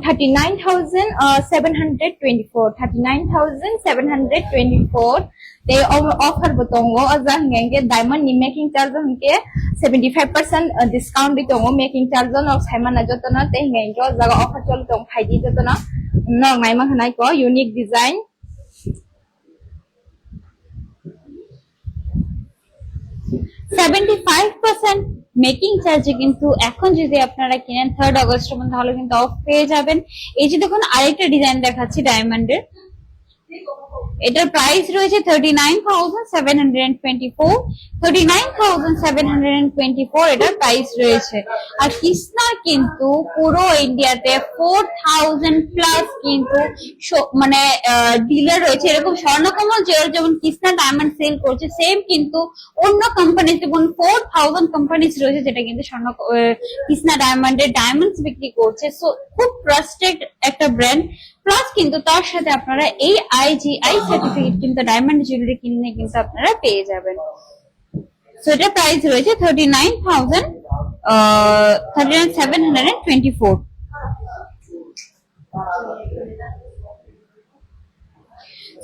39,724 they offer botongo aja hinge diamond ni making charge hinge 75% discount bitongo making charge no saimana jotona te hinge jo jaga offer chol tong phaidi jotona no ngai ma hanai ko unique design 75% making চার্জে কিন্তু এখন যদি আপনারা কিনেন 3rd অগস্টের মধ্যে তাহলে কিন্তু অফ পেয়ে যাবেন। এই যে দেখুন আরেকটা ডিজাইন দেখাচ্ছি ডায়মন্ডের, এটার প্রাইস রয়েছে 39,724 এটার প্রাইস রয়েছে। আর কৃষ্ণার কিন্তু পুরো ইন্ডিয়াতে 4,000 প্লাস কিন্তু মানে ডিলার রয়েছে। এরকম স্বর্ণকমল জুয়েলার্স যেমন কৃষ্ণা ডায়মন্ড সেল করছে, সেম কিন্তু অন্য কোম্পানি যেমন 4,000 কোম্পানিজ রয়েছে যেটা কিন্তু কৃষ্ণা ডায়মন্ডের ডায়মন্ডস বিক্রি করছে। সো খুব ট্রাস্টেড একটা ব্র্যান্ড, প্লাস কিন্তু তার সাথে আপনারা এই IGI সার্টিফিকেট কিন্তু ডায়মন্ড জুয়েলারি কিনলে কিন্তু আপনারা পেয়ে যাবেন। সো এটা প্রাইস রয়েছে 39,724।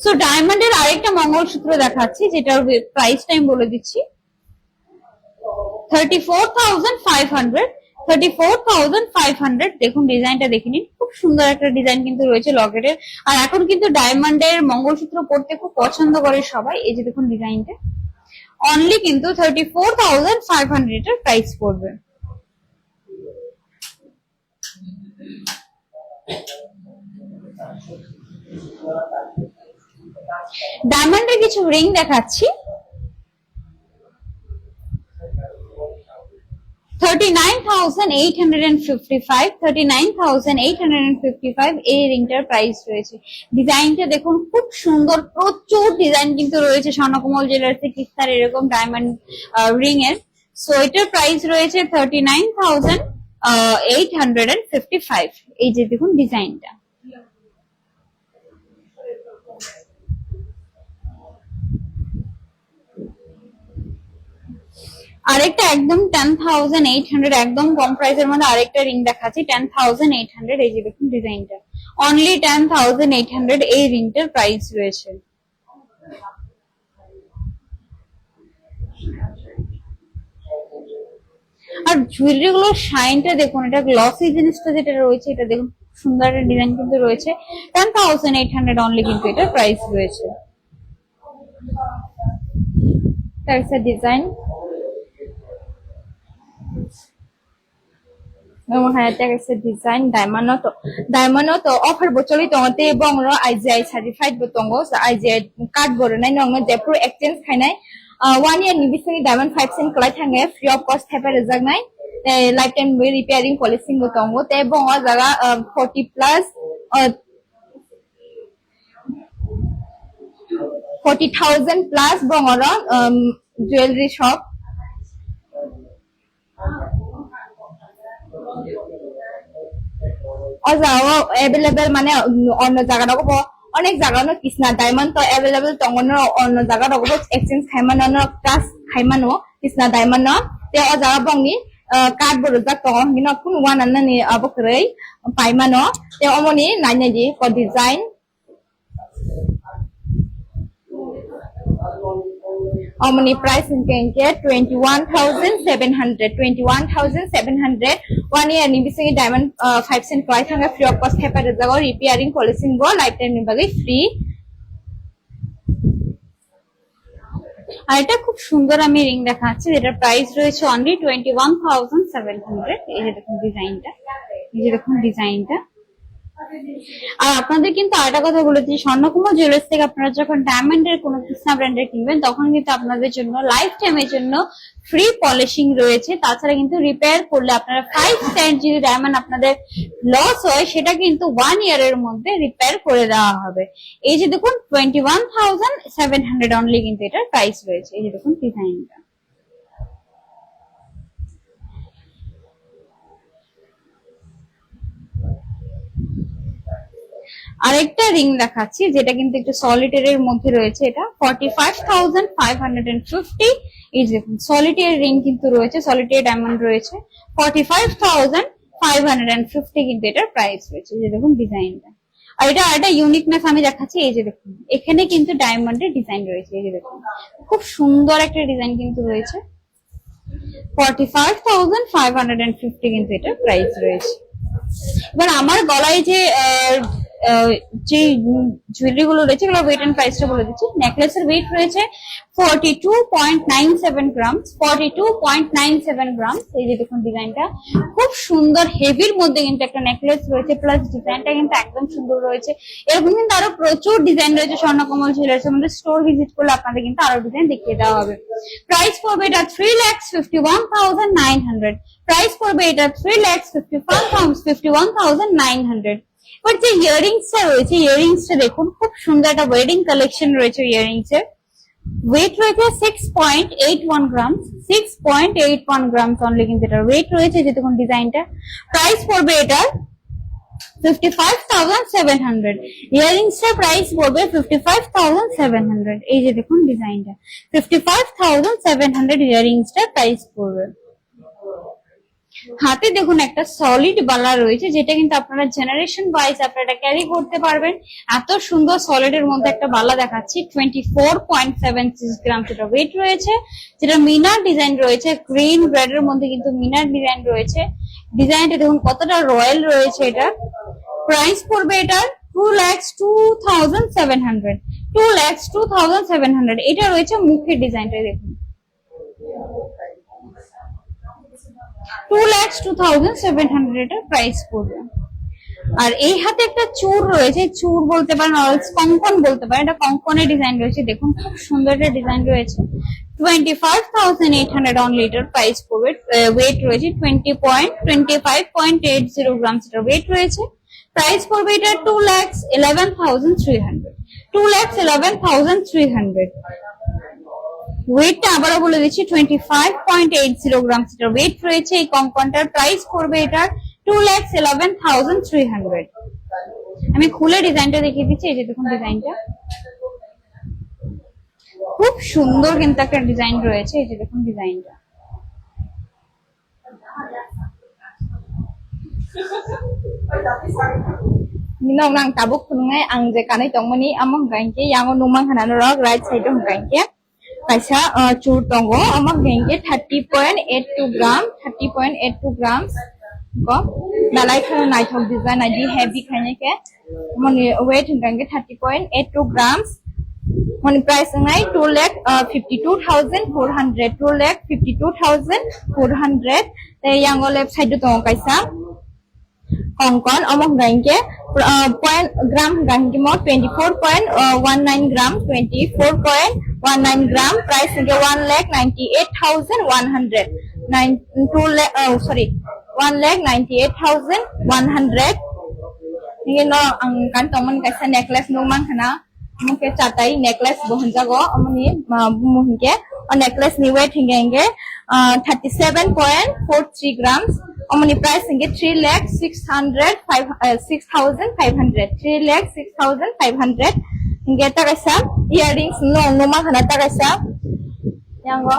সো ডায়মন্ডের আরেকটা মঙ্গলসূত্র দেখাচ্ছি যেটার প্রাইসটা আমি বলে দিচ্ছি 34,500। দেখুন ডিজাইনটা দেখে নিন, খুব সুন্দর একটা ডিজাইন কিন্তু রয়েছে লকেটের। আর এখন কিন্তু ডায়মন্ডের মঙ্গলসূত্র পড়তে খুব পছন্দ করে সবাই। এই যে দেখুন ডিজাইনটা অনলি কিন্তু 34,500 এটার প্রাইস পড়বে। ডায়মন্ডের কিছু রিং দেখাচ্ছি, 39,855 এই রিংটার প্রাইস রয়েছে। ডিজাইনটা দেখুন খুব সুন্দর, প্রচুর ডিজাইন কিন্তু রয়েছে স্বর্ণকমল জুয়েলার্সে কিস্তার এরকম ডায়মন্ড রিং এর। সো এটার প্রাইস রয়েছে 39,855। এই যে দেখুন ডিজাইনটা। আরেকটা একদম 10,800, একদম কম প্রাইসের মধ্যে আরেকটা রিং দেখাচ্ছি 10,800। এই যে দেখুন ডিজাইনটা, অনলি 10,800 এই রিংটার প্রাইস রয়েছে। আর জুয়েলারি গুলোর শাইনটা দেখুন, এটা গ্লসি জিনিসটা যেটা রয়েছে এটা দেখুন সুন্দর একটা ডিজাইন কিন্তু রয়েছে। 10,800 অনলি কিন্তু এটার প্রাইস রয়েছে। একটা design design diamond to offer bocoli to te bong ro IGI certified botongo sa IGI card boro nai nong je pro exchange khainai 1 year ni bisini diamond 5 cent klai thange free of cost thape rejak nai lifetime repairing policy botongo te bong o jaga 40 plus 40,000 plus bong ro jewelry shop available মানে অন্য জায়গা রাখব অনেক জায়গা ন Krishna diamond তো available তঙ্গন অন্য জায়গা রাখব এক্সচেঞ্জ খাইমানো ন ক্লাস খাইমানো কৃষ্ণা ডায়মন্ড তে অ জায়গা বংনি কার্ড বড় জাক তঙ্গ হিন কোন ওয়ান আন্নানি আবকरै পাইমানো তে অমনি নাইনাদি ক design Omni price in Kenya 21,700 1 year ni bising diamond 5 cent price hanga free of cost hepa jago repairing policy go lifetime ni bagi free। আর এটা খুব সুন্দর আমি রিং দেখাচ্ছি, এটার প্রাইস রয়েছে অনলি 21,700। এই যে দেখুন ডিজাইনটা, এই যে দেখুন ডিজাইনটা। আর আপনাদের কিন্তু আরেকটা কথা বলেছি, স্বর্ণকুমার জুয়েলার্স থেকে আপনারা যখন ডায়মন্ডের কোনো কৃষ্ণা ব্র্যান্ডের কিনবেন তখন কিন্তু আপনাদের জন্য লাইফ টাইমের জন্য ফ্রি পলিশিং রয়েছে। তাছাড়া কিন্তু রিপেয়ার করলে আপনারা 5 সেন্ট যদি ডায়মন্ড আপনাদের লস হয় সেটা কিন্তু 1 ইয়ারের মধ্যে রিপেয়ার করে দেওয়া হবে। এই যে দেখুন 21,700 অনলি কিন্তু এটার প্রাইস রয়েছে। এই যে দেখুন ডিজাইনটা। আরেকটা রিং দেখাচ্ছি যেটা কিন্তু একটু সলিটারি এর মধ্যে রয়েছে, এটা 45,550। এই যে দেখুন সলিটারি রিং কিন্তু রয়েছে, সলিটারি ডায়মন্ড রয়েছে 45,550 কিন্তু এটার প্রাইস রয়েছে। এই যে দেখুন ডিজাইনটা। আর এটা একটা ইউনিকনেস আমি দেখাচ্ছি, এই যে দেখুন এখানে কিন্তু ডায়মন্ডের ডিজাইন রয়েছে। এই যে দেখুন খুব সুন্দর একটা ডিজাইন কিন্তু রয়েছে। 45,550 কিন্তু এটার প্রাইস রয়েছে। এবার আমার গলায় যে জুয়েলারি গুলো রয়েছে এগুলো ওয়েট এন্ড প্রাইসটা বলে দিচ্ছি। নেকলেসের ওয়েট রয়েছে 42.97 গ্রাম, 42.97 গ্রাম। এই যে দেখুন ডিজাইনটা খুব সুন্দর, হেভির মধ্যে কিন্তু একটা নেকলেস রয়েছে, প্লাস ডিজাইনটা কিন্তু একদম সুন্দর রয়েছে। এরকম কিন্তু আরো প্রচুর ডিজাইন রয়েছে স্বর্ণকমল জুয়েলার্স, আমাদের স্টোর ভিজিট করলে আপনাদের কিন্তু আরো ডিজাইন দেখিয়ে দেওয়া হবে। প্রাইস পড়বে এটা 3,51,900। প্রাইস পড়বে এটা 3,51,900। এবার যে ইয়াররিংসটা রয়েছে, ইয়াররিংসটা দেখুন খুব সুন্দর একটা ওয়েডিং কালেকশন রয়েছে। ইয়াররিংস এর ওয়েট রয়েছে 6.81 গ্রাম, 6.81 গ্রাম অনলি কিন্তু এটার ওয়েট রয়েছে। যে দেখুন ডিজাইনটা। প্রাইস পড়বে এটা 55,700। ইয়াররিংস এর প্রাইস পড়বে 55,700। এই যে দেখুন ডিজাইনটা 55,700 ইয়াররিংস এর প্রাইস পড়বে। হাতে দেখুন একটা সলিড বালা রয়েছে যেটা কিন্তু আপনারা জেনারেশন ওয়াইজ আপনারা ক্যারি করতে পারবেন। এত সুন্দর সলিড এর মধ্যে একটা বালা দেখাচ্ছি 24.76 গ্রাম যেটা ওয়েট রয়েছে, যেটা মিনার ডিজাইন রয়েছে, গ্রিন রেড এর মধ্যে কিন্তু মিনার ডিজাইন রয়েছে। ডিজাইনটা দেখুন কতটা রয়্যাল রয়েছে। এটা প্রাইস পড়বে এটা 2,02,700। 2,02,700। এটা রয়েছে মুখের ডিজাইনটা দেখুন 2,02,700 এটার প্রাইস পড়বে। আর এই হাতে একটা চূড় রয়েছে, চূড় বলতে পারেন, কঙ্কন বলতে পারেন, এটা কঙ্কনের ডিজাইন রয়েছে। দেখুন খুব সুন্দর একটা ডিজাইন রয়েছে। 25,800 অন লিটার প্রাইস পড়বে। ওয়েট রয়েছে 25.80 গ্রাম এটার ওয়েট রয়েছে। প্রাইস পড়বে এটা 2,11,300। 2,11,300। ওয়েটটা আবারও বলে দিচ্ছি 25.80 গ্রাম এটার ওয়েট রয়েছে। এই কঙ্কনটার প্রাইস পড়বে এটার 2,11,300। আমি খুলে ডিজাইনটা দেখিয়ে দিচ্ছি। এই যে দেখুন ডিজাইনটা খুব সুন্দর কিন্তু একটা ডিজাইন রয়েছে। এই যে দেখুন ডিজাইনটা minong nang tabuk punungai ang je kanai tongmani among gangke yango numang hanan rok right side ong gangke kaisa chur tongo among gangke 30.82 gram 30.82 grams ko dalai khana nai thok design id heavy khane ke moni weight gangke 30.82 grams moni price ngai 2,52,400 2,52,400 te yango left side tongo kaisa Kongkon among gangke point gram gangke mo 24.19 gram 24.19 gram price ke 1,98,100 1,98,100 ini no ang kantongan kaisa necklace no mang kana muke chatai necklace bohonjago amani muhke necklace ni weight hingenge 37.43 grams amani price hinge 3,06,500 3,06,500 hinge ta kaisa earrings no mang kana ta kaisa yango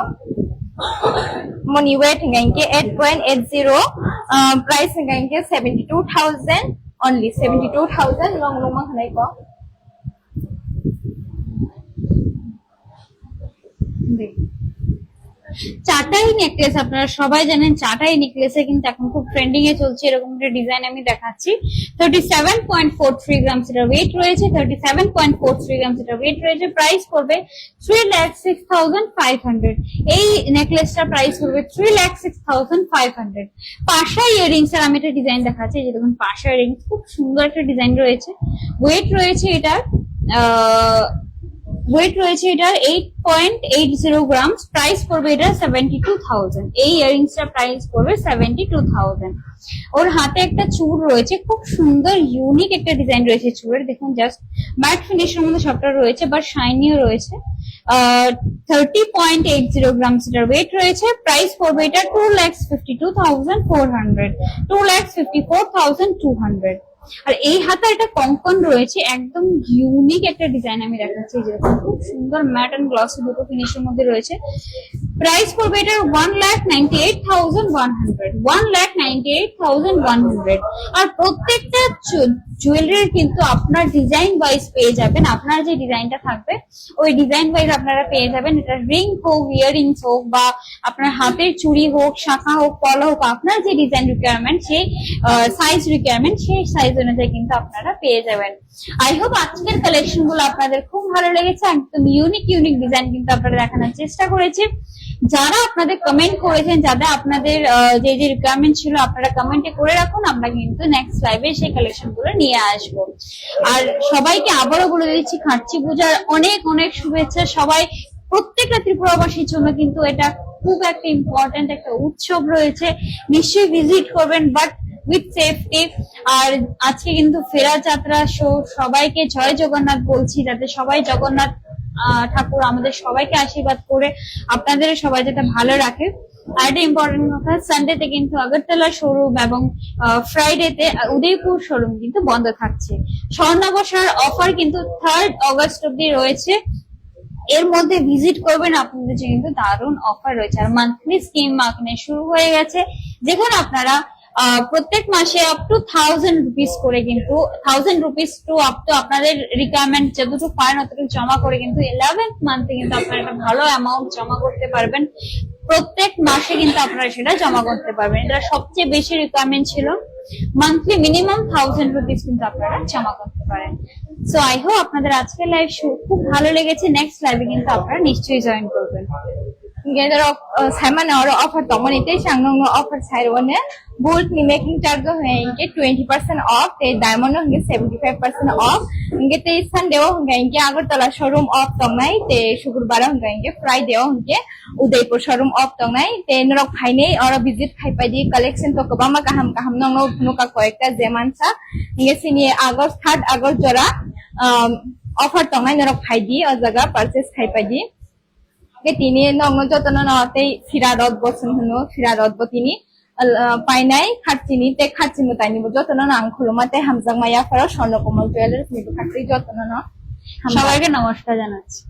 money weight hinge 8.80 price hinge 72,000 only 72,000 long mang kana ko চাটাই necklace আপনারা সবাই জানেন। চাটাই নেকলেসে কিন্তু এখন খুব trending এ চলছে। এরকম একটা ডিজাইন আমি দেখাচ্ছি। 37.43 গ্রাম এটার ওয়েট রয়েছে। 37.43 গ্রাম এটার ওয়েট রয়েছে। প্রাইস পড়বে 3,06,500। এই নেকলেসটার প্রাইস পড়বে 3,06,500। পাশা ইয়ারিংস এর আমি একটা ডিজাইন দেখাচ্ছি। যে দেখুন পাশা ইয়ারিংস খুব সুন্দর একটা ডিজাইন রয়েছে। ওয়েট রয়েছে এটার ওয়েট রয়েছে এটার 8.80 গ্রাম। প্রাইস পড়বে এটা 72,000। এই ইয়ারিংসটার প্রাইস পড়বে 72,000। ওর হাতে একটা চূড় রয়েছে, খুব সুন্দর ইউনিক একটা ডিজাইন রয়েছে চূড়ের। দেখুন জাস্ট ম্যাট ফিনিশের মধ্যে সবটা রয়েছে, বাট শাইনিও রয়েছে। 30.80 গ্রাম এটার ওয়েট রয়েছে। প্রাইস পড়বে এটা 2,52,400 2,54,200। আর এই হাতে একটা কঙ্কন রয়েছে, একদম ইউনিক একটা ডিজাইন আমি দেখাচ্ছি। যেরকম খুব সুন্দর ম্যাট এন্ড গ্লসি দুটো ফিনিশের মধ্যে রয়েছে। প্রাইস পড়বে এটা 1,98,100 1,98,100। আর প্রত্যেকটা জুয়েলারির কিন্তু আপনার ডিজাইন ওয়াইজ পেয়ে যাবেন। আপনার যে ডিজাইনটা থাকবে ওই ডিজাইন ওয়াইজ আপনারা পেয়ে যাবেন। এটা রিং হোক, ইয়ারিংস হোক, বা আপনার হাতের চুড়ি হোক, শাখা হোক, পলা হোক, আপনার যে ডিজাইন রিকোয়ারমেন্ট, সেই সাইজ রিকোয়ারমেন্ট, সেই সাইজ অনুযায়ী কিন্তু আপনারা পেয়ে যাবেন। আই হোপ আজকের কালেকশন গুলো আপনাদের খুব ভালো লেগেছে। একদম ইউনিক ইউনিক ডিজাইন কিন্তু আপনারা দেখানোর চেষ্টা করেছি। যারা আপনাদের কমেন্ট করেছেন, যারা আপনাদের যে যে রিকোয়ারমেন্ট ছিল, আপনারা কমেন্টে করে রাখুন। আমরা কিন্তু নেক্সট লাইভে সেই কালেকশন গুলো নিয়ে আসবো। আর সবাইকে আবারও বলে দিচ্ছি, খাটচি পূজার অনেক অনেক শুভেচ্ছা। সবাই প্রত্যেকটা ত্রিপুরাবাসীর জন্য কিন্তু এটা খুব একটা ইম্পর্টেন্ট একটা উৎসব রয়েছে। নিশ্চয়ই ভিজিট করবেন, বাট উইথ সেফটি। আর আজকে কিন্তু ফেরা যাত্রা শো। সবাইকে জয় জগন্নাথ বলছি, যাতে সবাই জগন্নাথ ঠাকুর আমাদের সবাইকে আশীর্বাদ করে আপনাদের সবাই যাতে ভালো রাখে। আর একটা ইম্পর্টেন্ট কথা, সানডেতে কিন্তু আগরতলা শোরুম এবং ফ্রাইডেতে উদয়পুর শোরুম কিন্তু বন্ধ থাকছে। স্বর্ণাবসার অফার কিন্তু 3rd অগস্ট অব্দি রয়েছে। এর মধ্যে ভিজিট করবেন, আপনাদের জন্য কিন্তু দারুণ অফার রয়েছে। আর মান্থলি স্কিম মার্কেটিং শুরু হয়ে গেছে, যেখানে আপনারা প্রত্যেক মাসে আপ টু 1,000 রুপিস করে কিন্তু 1,000 রুপিস টু আপ টু আপনাদের রিকোয়ারমেন্ট যতটুকু পারেন অতটুকু জমা করে কিন্তু 11th মান্থে কিন্তু আপনারা একটা ভালো অ্যামাউন্ট জমা করতে পারবেন। প্রত্যেক মাসে কিন্তু আপনারা সেটা জমা করতে পারবেন। এটা সবচেয়ে বেশি রিকোয়ারমেন্ট ছিল। মান্থলি মিনিমাম 1,000 রুপিস কিন্তু আপনারা জমা করতে পারেন। সো আই হোপ আপনাদের আজকের লাইভ শো খুব ভালো লেগেছে। নেক্সট লাইভে কিন্তু আপনারা নিশ্চয়ই জয়েন করবেন। Gerok sama na oro offer tomon ite sang nong no offer sairone gold ni making charge henge 20% off te diamond henge 75% off henge te Sunday henge Agartala showroom off tongnai te Shukurbar henge Friday henge Udaipur showroom off tongnai te norok phainei oro visit khaipadi collection to kobama kaham kaham nong no nuka koekta jemansa henge sini August 3rd August jora offer tongnai norok phaidi o jaga purchase khaipadi ke tini nong jotono no te Firadot bosun hunu Firadot botini painai khatini te khatini tani bo jotono no ang khuluma te hamjang maya faro Swarnakomal jewelers ni khatri jotono no সবাইকে নমস্কার জানাচ্ছি।